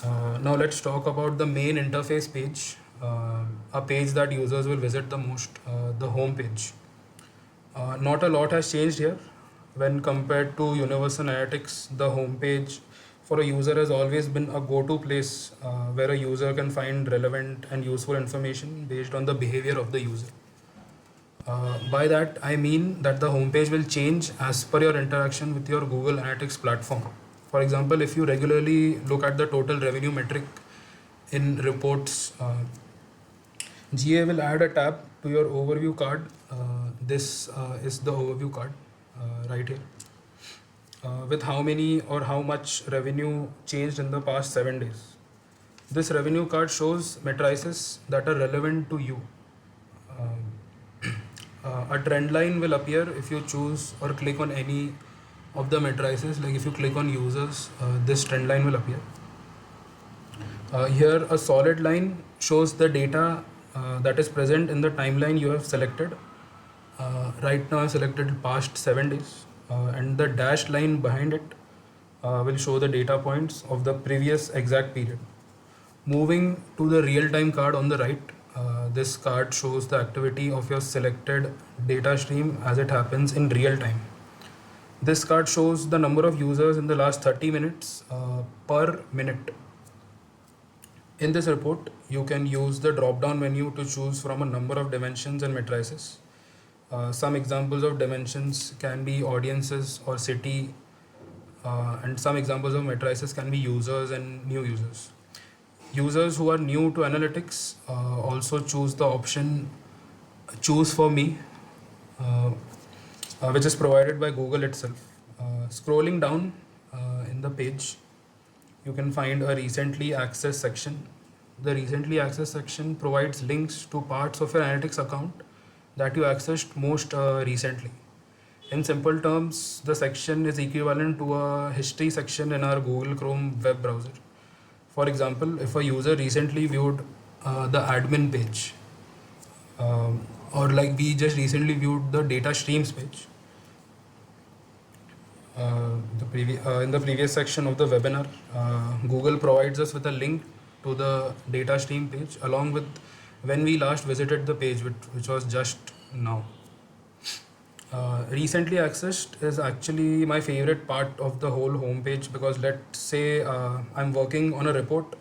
Now let's talk about the main interface page, a page that users will visit the most, the home page. Not a lot has changed here. When compared to Universal Analytics, the home page for a user has always been a go-to place where a user can find relevant and useful information based on the behavior of the user. By that, I mean that the homepage will change as per your interaction with your Google Analytics platform. For example, if you regularly look at the total revenue metric in reports, GA will add a tab to your overview card. This is the overview card right here, with how many or how much revenue changed in the past 7 days. This revenue card shows matrices that are relevant to you. A trend line will appear if you choose or click on any of the matrices. Like if you click on users, this trend line will appear. Here a solid line shows the data that is present in the timeline you have selected. Right now I selected past 7 days, and the dashed line behind it will show the data points of the previous exact period. Moving to the real-time card on the right, this card shows the activity of your selected data stream as it happens in real time. This card shows the number of users in the last 30 minutes per minute. In this report, you can use the drop-down menu to choose from a number of dimensions and matrices. Some examples of dimensions can be audiences or city, and some examples of matrices can be users and new users. Users who are new to analytics also choose the option choose for me, which is provided by Google itself. Scrolling down in the page, you can find a recently accessed section. The recently accessed section provides links to parts of your analytics account that you accessed most recently. In simple terms, the section is equivalent to a history section in our Google Chrome web browser. For example, if a user recently viewed the admin page, or like we just recently viewed the data streams page, in the previous section of the webinar, Google provides us with a link to the data stream page along with when we last visited the page, which was just now. Recently accessed is actually my favorite part of the whole homepage, because let's say I'm working on a report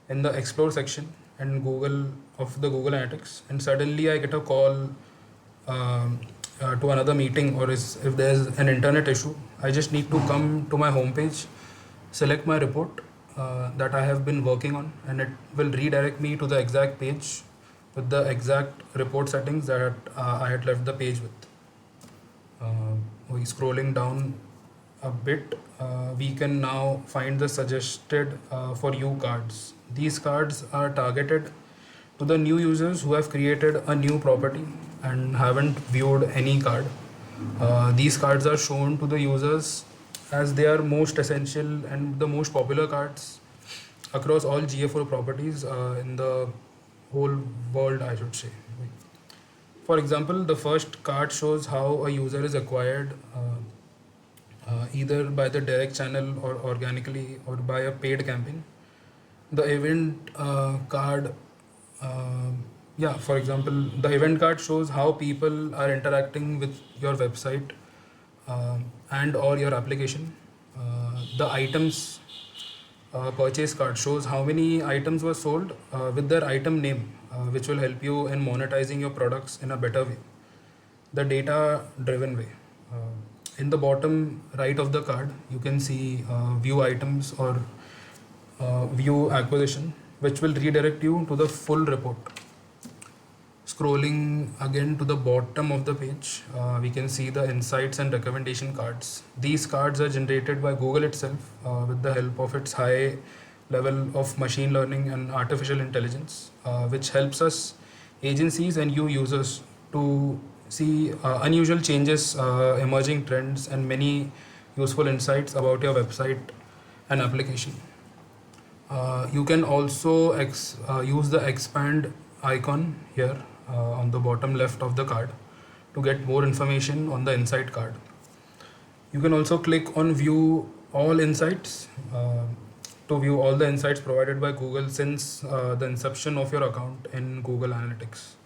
in the explore section and of the Google Analytics, and suddenly I get a call to another meeting, or if there's an internet issue, I just need to come to my homepage, select my report that I have been working on, and it will redirect me to the exact page with the exact report settings that I had left the page with. Scrolling down a bit, we can now find the suggested for you cards. These cards are targeted to the new users who have created a new property and haven't viewed any card. These cards are shown to the users as they are most essential and the most popular cards across all GA4 properties in the whole world, I should say. For example, the first card shows how a user is acquired either by the direct channel or organically or by a paid campaign. The event card, for example, the event card shows how people are interacting with your website and or your application. The items purchase card shows how many items were sold with their item name, which will help you in monetizing your products in a better way, the data driven way. In the bottom right of the card, you can see view items or view acquisition, which will redirect you to the full report. Scrolling again to the bottom of the page, we can see the insights and recommendation cards. These cards are generated by Google itself with the help of its high level of machine learning and artificial intelligence, which helps us, agencies and you users, to see unusual changes, emerging trends, and many useful insights about your website and application. You can also use the expand icon here on the bottom left of the card to get more information on the insight card. You can also click on view all insights to view all the insights provided by Google since the inception of your account in Google Analytics.